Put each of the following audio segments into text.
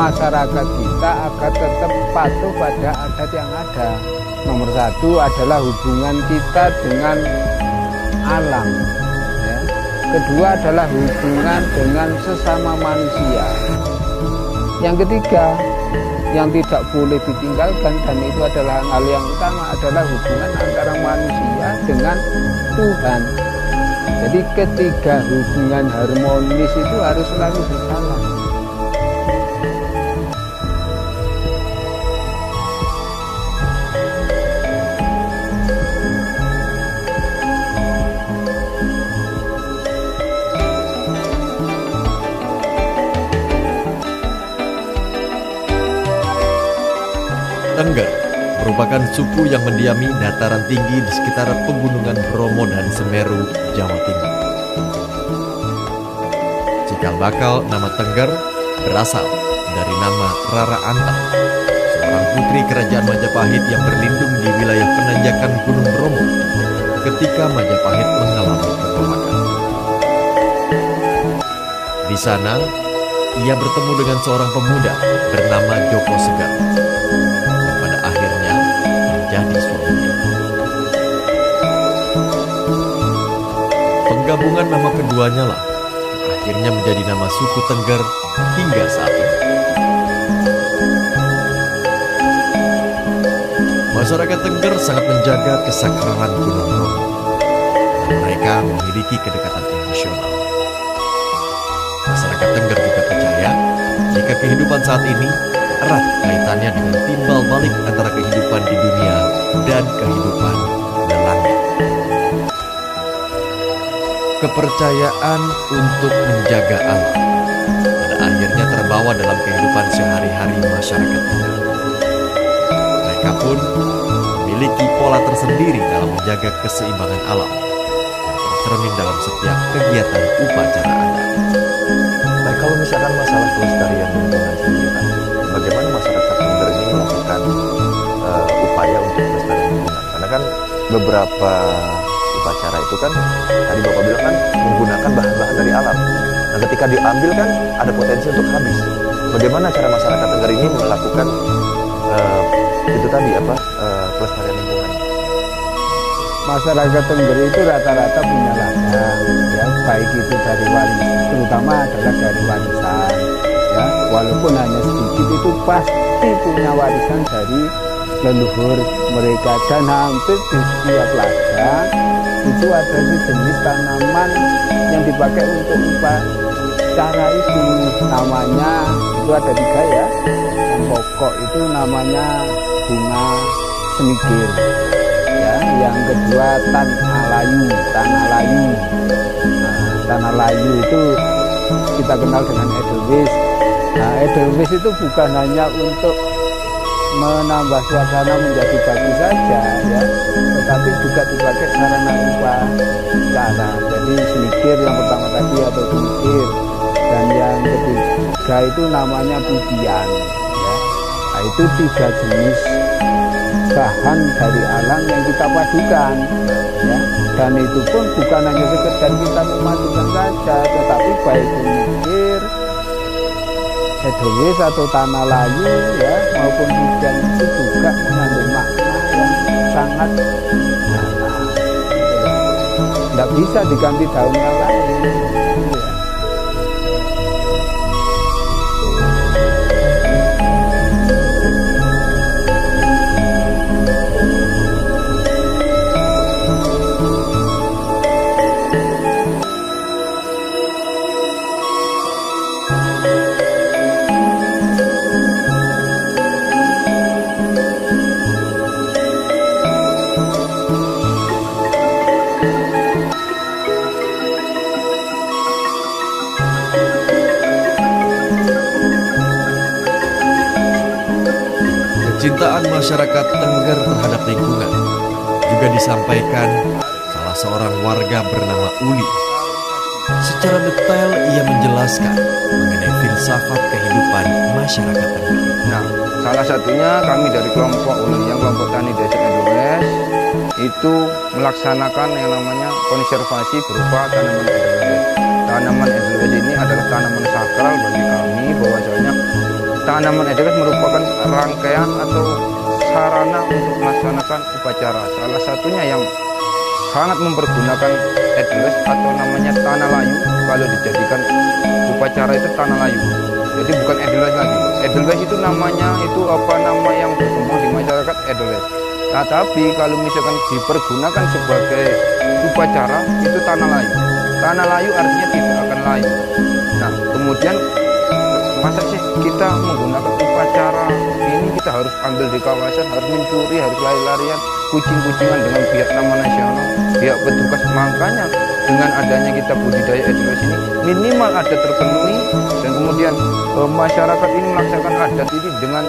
masyarakat kita agar tetap patuh pada adat yang ada. Nomor satu adalah hubungan kita dengan alam, ya. Kedua adalah hubungan dengan sesama manusia. Yang ketiga, yang tidak boleh ditinggalkan, dan itu adalah hal yang utama, adalah hubungan antara manusia dengan Tuhan. Jadi ketiga hubungan harmonis itu harus selalu berjalan. Tengger merupakan suku yang mendiami dataran tinggi di sekitar pegunungan Bromo dan Semeru, Jawa Timur. Cikal bakal nama Tengger berasal dari nama Rara Antam, seorang putri kerajaan Majapahit yang berlindung di wilayah penanjakan Gunung Bromo ketika Majapahit mengalami kekompakan. Di sana, ia bertemu dengan seorang pemuda bernama Joko Segar. Jadi suaminya. Penggabungan nama keduanya lah akhirnya menjadi nama suku Tengger hingga saat ini. Masyarakat Tengger sangat menjaga kesakralan Gunung Bromo. Mereka memiliki kedekatan emosional. Masyarakat Tengger juga percaya jika kehidupan saat ini erat kaitannya dengan timbal balik antara kehidupan di dunia dan kehidupan di langit. Kepercayaan untuk menjaga alam pada akhirnya terbawa dalam kehidupan sehari-hari masyarakat Tengger. Mereka pun memiliki pola tersendiri dalam menjaga keseimbangan alam yang tercermin dalam setiap kegiatan upacara adat. Nah, kalau misalkan masalah pelestarian lingkungan sendiri, Pak, bagaimana masyarakat Tengger ini melakukan upaya untuk melestarikan lingkungan? Karena kan beberapa upacara itu kan tadi Bapak bilang kan menggunakan bahan-bahan dari alam. Nah, ketika diambil kan ada potensi untuk habis. Bagaimana cara masyarakat Tengger ini melakukan itu tadi pelestarian lingkungan? Masyarakat Tengger itu rata-rata punya ladang, ya, baik itu dari warisan, terutama adalah dari warisan, ya, walaupun hanya sedikit itu pasti punya warisan dari leluhur mereka. Dan hampir di setiap ladang itu ada jenis tanaman yang dipakai untuk upacara itu. Namanya itu ada 3 ya. Yang pokok itu namanya bunga senigir, ya. Yang kedua tanah layu. Nah, tanah layu itu kita kenal dengan edelweiss. Nah, edelweiss itu bukan hanya untuk menambah suasana menjadi bagus saja, ya, tetapi juga dipakai sarana upacara. Jadi senigir yang pertama tadi atau senigir, dan yang ketiga itu namanya pujian, ya. Nah, itu 3 jenis bahan dari alam yang kita padukan, ya. Dan itu pun bukan hanya sekedar kita memadukan saja, tetapi baik senigir, edelweiss atau tanah layu, ya, maupun hujan itu juga mengandung makna yang sangat dalam. Tidak bisa diganti daun yang lain, ya. Kecintaan masyarakat Tengger terhadap lingkungan juga disampaikan salah seorang warga bernama Uli. Secara detail ia menjelaskan mengenai filsafat kehidupan masyarakat Tengger. Nah, salah satunya kami dari kelompok Ulun, kelompok tani desa Edelweiss, itu melaksanakan yang namanya konservasi berupa tanaman Edelweiss. Tanaman Edelweiss ini adalah tanaman sakral bagi kami, bahwasanya tanaman edelweiss merupakan rangkaian atau sarana untuk melaksanakan upacara. Salah satunya yang sangat mempergunakan edelweiss atau namanya tanah layu. Kalau dijadikan upacara itu tanah layu. Jadi bukan edelweiss lagi. Edelweiss itu namanya itu apa nama yang berkembang di masyarakat edelweiss. Nah, tapi kalau misalkan dipergunakan sebagai upacara itu tanah layu. Tanah layu artinya tidak akan layu. Nah, kemudian masa sih kita menggunakan upacara ini kita harus ambil di kawasan, harus mencuri, harus lari-larian, kucing-kucingan dengan pihak Taman Nasional, pihak petugas. Makanya dengan adanya kita budidaya edelweiss ini minimal ada terpenuhi, dan kemudian masyarakat ini melaksanakan adat ini dengan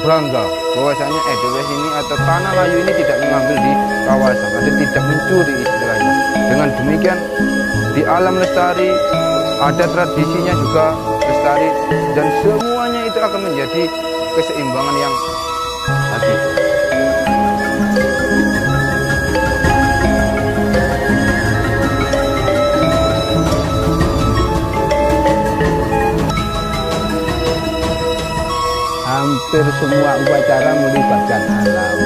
bangga bahwasanya edelweiss ini atau tanah layu ini tidak mengambil di kawasan atau tidak mencuri istilahnya. Dengan demikian di alam lestari, ada tradisinya juga lestari, dan semuanya itu akan menjadi keseimbangan yang hakiki. Hampir semua upacara melibatkan alam.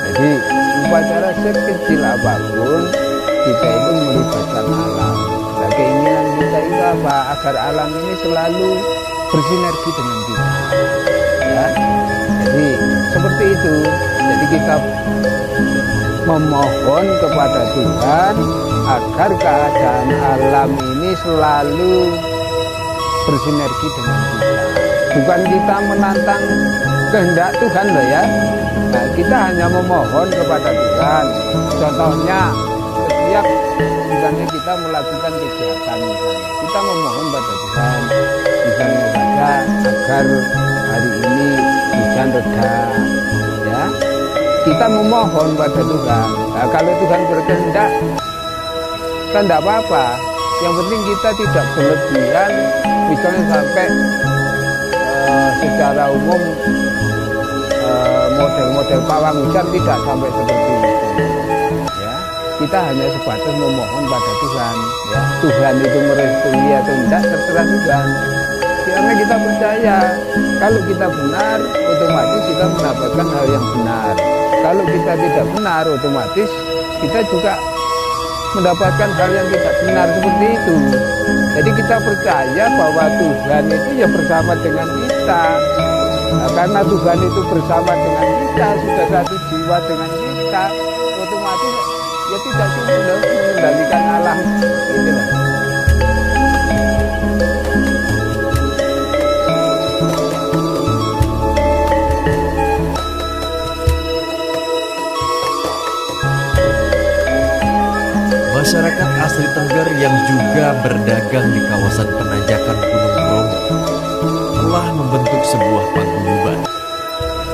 Jadi upacara sekecil apapun kita itu melibatkan alam. Nah, keinginan kita itu apa? Agar alam ini selalu bersinergi dengan kita. Ya. Jadi seperti itu. Jadi kita memohon kepada Tuhan agar keadaan alam ini selalu bersinergi dengan kita. Bukan kita menantang kehendak Tuhan loh ya. Nah, kita hanya memohon kepada Tuhan. Contohnya setiap misalnya kita melakukan kegiatan, misalnya kita memohon pada Tuhan, misalnya saja agar hari ini hujan reda, ya. Kita memohon pada Tuhan. Nah, kalau Tuhan berkehendak, kan tidak apa-apa. Yang penting kita tidak berlebihan, misalnya sampai secara umum model-model pawang hujan tidak sampai seperti itu. Ya, kita hanya sebatas memohon pada Tuhan. Ya, Tuhan itu merestui atau tidak terserah Tuhan. Karena kita percaya kalau kita benar, otomatis kita mendapatkan hal yang benar. Kalau kita tidak benar, otomatis kita juga mendapatkan hal yang tidak benar seperti itu. Jadi kita percaya bahwa Tuhan itu ya bersama dengan kita. Nah, karena Tuhan itu bersama dengan kita, sudah satu jiwa dengan kita, otomatis ya tidak sulit mengendalikan alam. Gitu loh. Masyarakat asli Tengger yang juga berdagang di kawasan penanjakan Gunung Bromo telah membentuk sebuah paguyuban.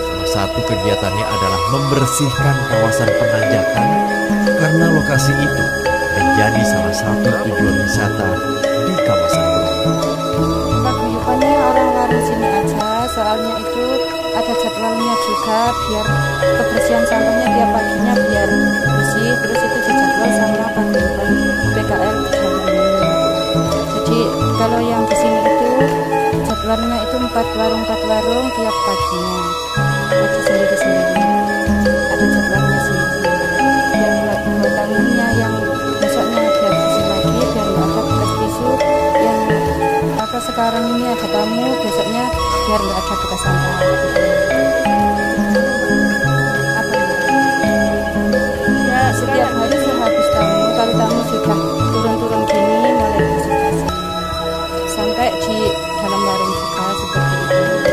Salah satu kegiatannya adalah membersihkan kawasan penanjakan karena lokasi itu menjadi salah satu tujuan wisata di kawasan Bromo. Paguyubannya orang-orang sini aja, soalnya itu ada jadwalnya juga biar kebersihan sampahnya tiap paginya biar bersih, terus itu dijadwal sama paguyuban PKL Jalan. Jadi kalau yang di sini itu jadwalnya itu 4 warung tiap paginya, aja sendiri-sendiri. Ada jadwalnya sendiri. Biar buat tamunya yang besoknya biar bersih lagi, biar nggak ada bekas tisu yang apa sekarang ini ada tamu, besoknya biar nggak ada bekas sampah. Ya setiap hari sehabis tamu, kalau tamu sudah turun-turun gini mulai bersih-bersih sampai di dalam warung juga seperti itu.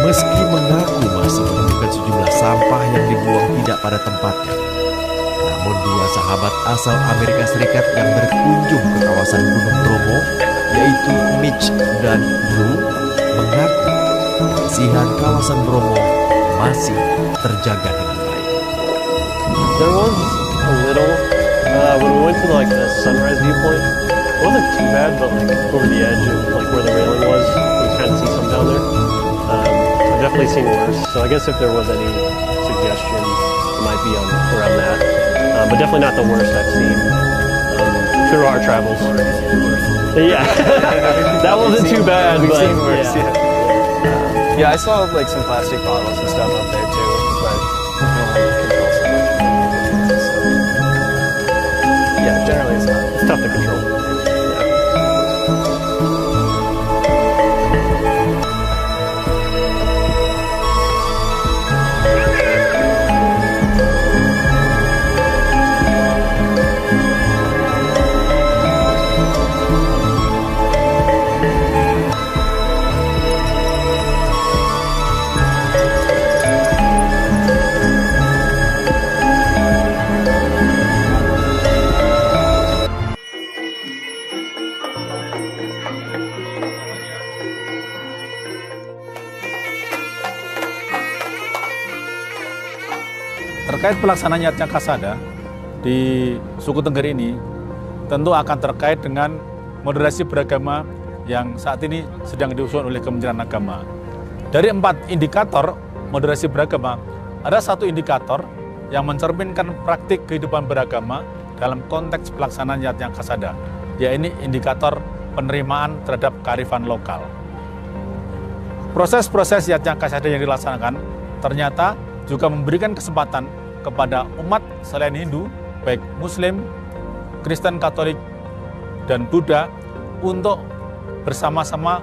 Meski mengaku masih menemukan sejumlah sampah yang dibuang tidak pada tempatnya, namun dua sahabat asal Amerika Serikat yang berkunjung ke kawasan Gunung Bromo yaitu Mitch dan Drew, mengaku kebersihan kawasan Bromo masih terjaga dengan baik. There was a little, when we went to like the sunrise viewpoint, it wasn't too bad, but like over the edge of like where the railing was, you kind of see some down there. I've definitely seen worse, so I guess if there was any suggestion, it might be around that. But definitely not the worst I've seen through our travels. Yeah, that wasn't too bad, but Yeah, I saw like some plastic bottles and stuff up there too, but no one controls so much. So, yeah, generally it's tough to control. Terkait pelaksanaan Yatnya Kasada di suku Tengger ini tentu akan terkait dengan moderasi beragama yang saat ini sedang diusulkan oleh Kementerian Agama. Dari 4 indikator moderasi beragama, ada 1 indikator yang mencerminkan praktik kehidupan beragama dalam konteks pelaksanaan Yatnya Kasada, yaitu indikator penerimaan terhadap kearifan lokal. Proses-proses Yatnya Kasada yang dilaksanakan ternyata juga memberikan kesempatan kepada umat selain Hindu, baik Muslim, Kristen, Katolik, dan Buddha untuk bersama-sama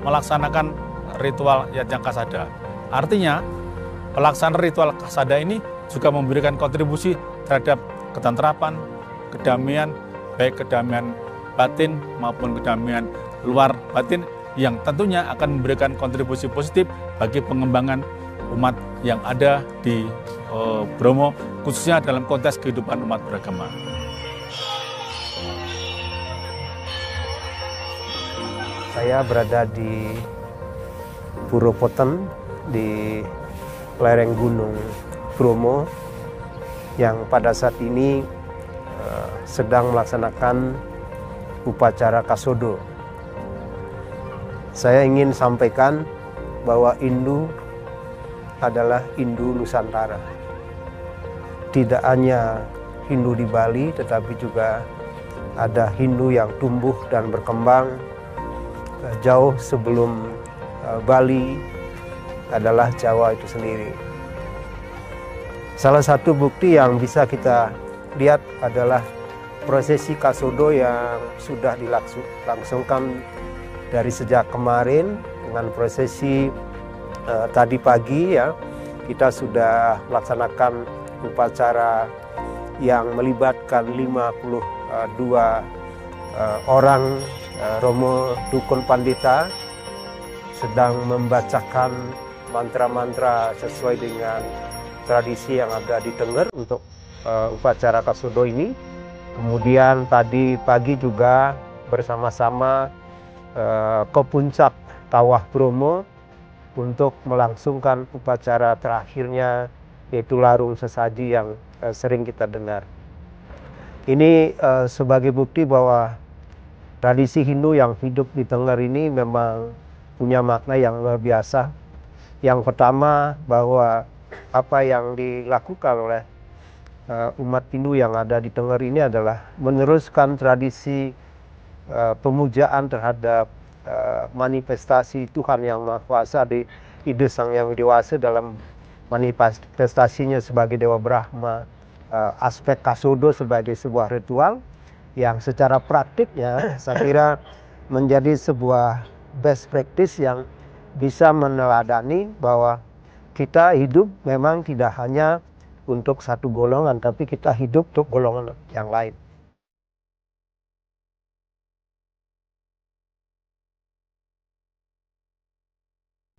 melaksanakan ritual Yatnya Kasada. Artinya, pelaksanaan ritual Kasada ini juga memberikan kontribusi terhadap ketentrapan, kedamaian, baik kedamaian batin maupun kedamaian luar batin yang tentunya akan memberikan kontribusi positif bagi pengembangan umat yang ada di Bromo, khususnya dalam konteks kehidupan umat beragama. Saya berada di Puro Poten di lereng Gunung Bromo yang pada saat ini sedang melaksanakan upacara Kasodo. Saya ingin sampaikan bahwa Hindu adalah Hindu Nusantara. Tidak hanya Hindu di Bali, tetapi juga ada Hindu yang tumbuh dan berkembang jauh sebelum Bali adalah Jawa itu sendiri. Salah satu bukti yang bisa kita lihat adalah prosesi Kasodo yang sudah dilangsungkan dari sejak kemarin dengan prosesi tadi pagi ya, kita sudah melaksanakan upacara yang melibatkan 52 orang Romo Dukun Pandita sedang membacakan mantra-mantra sesuai dengan tradisi yang ada di Tengger untuk upacara Kasodo ini. Kemudian tadi pagi juga bersama-sama ke puncak Kawah Bromo untuk melangsungkan upacara terakhirnya, yaitu larung sesaji yang sering kita dengar. Ini sebagai bukti bahwa tradisi Hindu yang hidup di Tengger ini memang punya makna yang luar biasa. Yang pertama, bahwa apa yang dilakukan oleh umat Hindu yang ada di Tengger ini adalah meneruskan tradisi pemujaan terhadap manifestasi Tuhan Yang Maha Kuasa di Ide Sang Yang Dewasa dalam manifestasinya sebagai Dewa Brahma, aspek Kasodo sebagai sebuah ritual yang secara praktiknya saya kira menjadi sebuah best practice yang bisa meneladani bahwa kita hidup memang tidak hanya untuk satu golongan, tapi kita hidup untuk golongan yang lain.